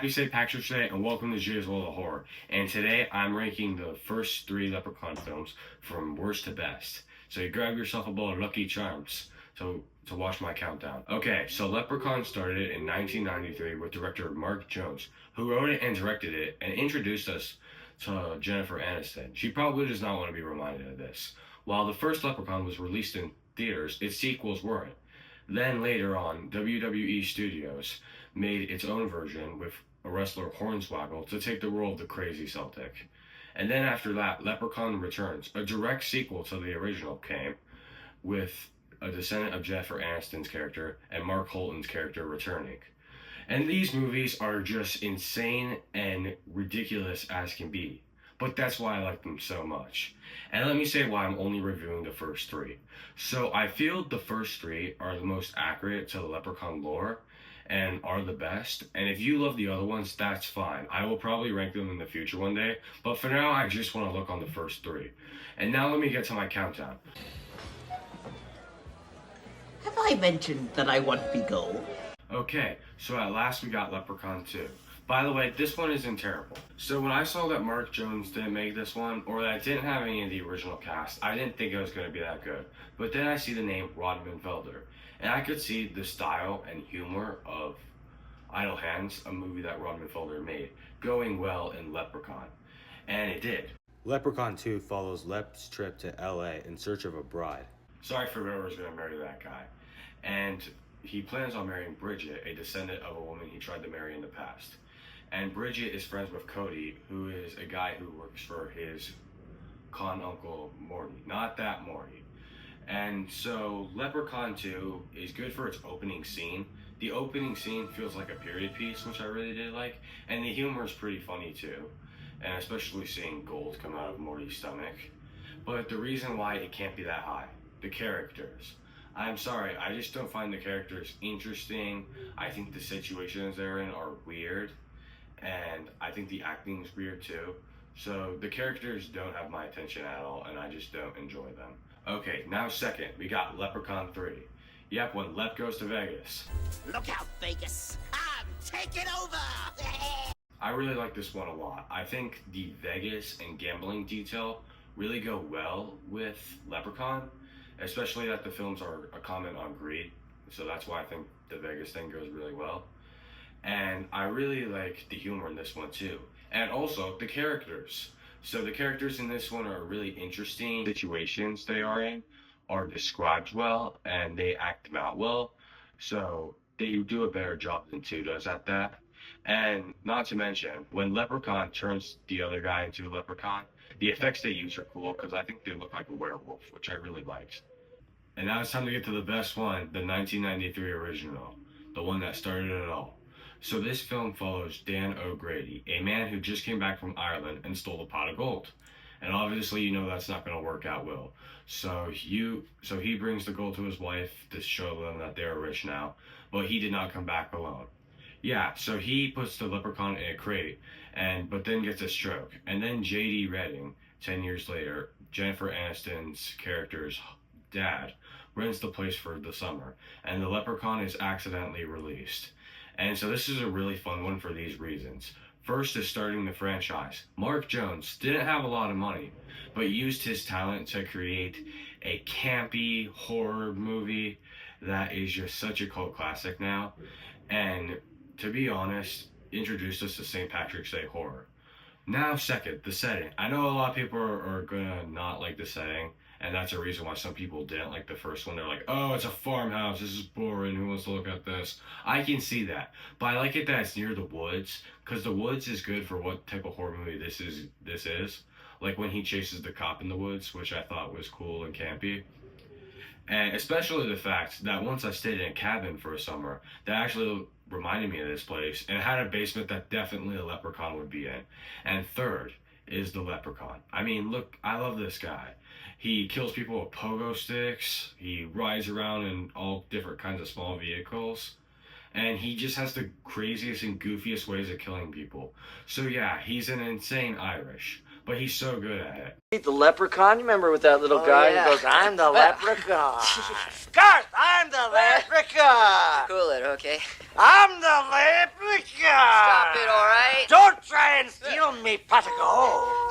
Happy St. Patrick's Day and welcome to Jay's World of Horror. And today I'm ranking the first 3 Leprechaun films from worst to best. So you grab yourself a bowl of Lucky Charms to watch my countdown. Okay, so Leprechaun started in 1993 with director Mark Jones, who wrote it and directed it and introduced us to Jennifer Aniston. She probably does not want to be reminded of this. While the first Leprechaun was released in theaters, its sequels weren't. Then later on, WWE Studios made its own version with a wrestler Hornswoggle to take the role of the Crazy Celtic. And then after that, Leprechaun Returns, a direct sequel to the original, came with a descendant of Jennifer Aniston's character and Mark Holton's character returning. And these movies are just insane and ridiculous as can be. But that's why I like them so much. And let me say why I'm only reviewing the first 3. So I feel the first 3 are the most accurate to the Leprechaun lore and are the best. And if you love the other ones, that's fine. I will probably rank them in the future one day. But for now, I just want to look on the first 3. And now let me get to my countdown. Have I mentioned that I want Bigot? Okay, so at last we got Leprechaun 2. By the way, this one isn't terrible. So when I saw that Mark Jones didn't make this one, or that it didn't have any of the original cast, I didn't think it was going to be that good. But then I see the name Rodman Felder, and I could see the style and humor of Idle Hands, a movie that Rodman Felder made, going well in Leprechaun. And it did. Leprechaun 2 follows Lep's trip to LA in search of a bride. Sorry for whoever's going to marry that guy. And he plans on marrying Bridget, a descendant of a woman he tried to marry in the past. And Bridget is friends with Cody, who is a guy who works for his con uncle Morty. Not that Morty. And so Leprechaun 2 is good for its opening scene. The opening scene feels like a period piece, which I really did like. And the humor is pretty funny too. And especially seeing gold come out of Morty's stomach. But the reason why it can't be that high, the characters. I'm sorry, I just don't find the characters interesting. I think the situations they're in are weird. And I think the acting is weird too. So the characters don't have my attention at all, and I just don't enjoy them. Okay, now second, we got Leprechaun 3. Yep, when Lep goes to Vegas. Look out, Vegas! I'm taking over! I really like this one a lot. I think the Vegas and gambling detail really go well with Leprechaun, especially that the films are a comment on greed. So that's why I think the Vegas thing goes really well. And I really like the humor in this one too. And also the characters. So the characters in this one are really interesting. Situations they are in are described well and they act them out well. So they do a better job than 2 does at that. And not to mention, when Leprechaun turns the other guy into a leprechaun, the effects they use are cool because I think they look like a werewolf, which I really liked. And now it's time to get to the best one, the 1993 original, the one that started it all. So this film follows Dan O'Grady, a man who just came back from Ireland and stole a pot of gold. And obviously you know that's not going to work out well. So he brings the gold to his wife to show them that they're rich now, but he did not come back alone. Yeah, so he puts the leprechaun in a crate, but then gets a stroke. And then J.D. Redding, 10 years later, Jennifer Aniston's character's dad, rents the place for the summer, and the leprechaun is accidentally released. And so this is a really fun one for these reasons. First is starting the franchise. Mark Jones didn't have a lot of money, but used his talent to create a campy horror movie that is just such a cult classic now. And to be honest, introduced us to St. Patrick's Day horror. Now second, the setting. I know a lot of people are gonna not like the setting, and that's a reason why some people didn't like the first one. They're like, oh, it's a farmhouse, this is boring, who wants to look at this? I can see that, but I like it that it's near the woods, because the woods is good for what type of horror movie this is. Like when he chases the cop in the woods, which I thought was cool and campy. And especially the fact that once I stayed in a cabin for a summer, that actually reminded me of this place, and it had a basement that definitely a leprechaun would be in. And third is the leprechaun. I mean, look, I love this guy. He kills people with pogo sticks, he rides around in all different kinds of small vehicles, and he just has the craziest and goofiest ways of killing people. So yeah, he's an insane Irish, but he's so good at it. The leprechaun, you remember with that little guy yeah. who goes, I'm the leprechaun. Garth, I'm the leprechaun. Cool it, okay? I'm the leprechaun. Stop it, all right? Don't try and steal me pot of gold.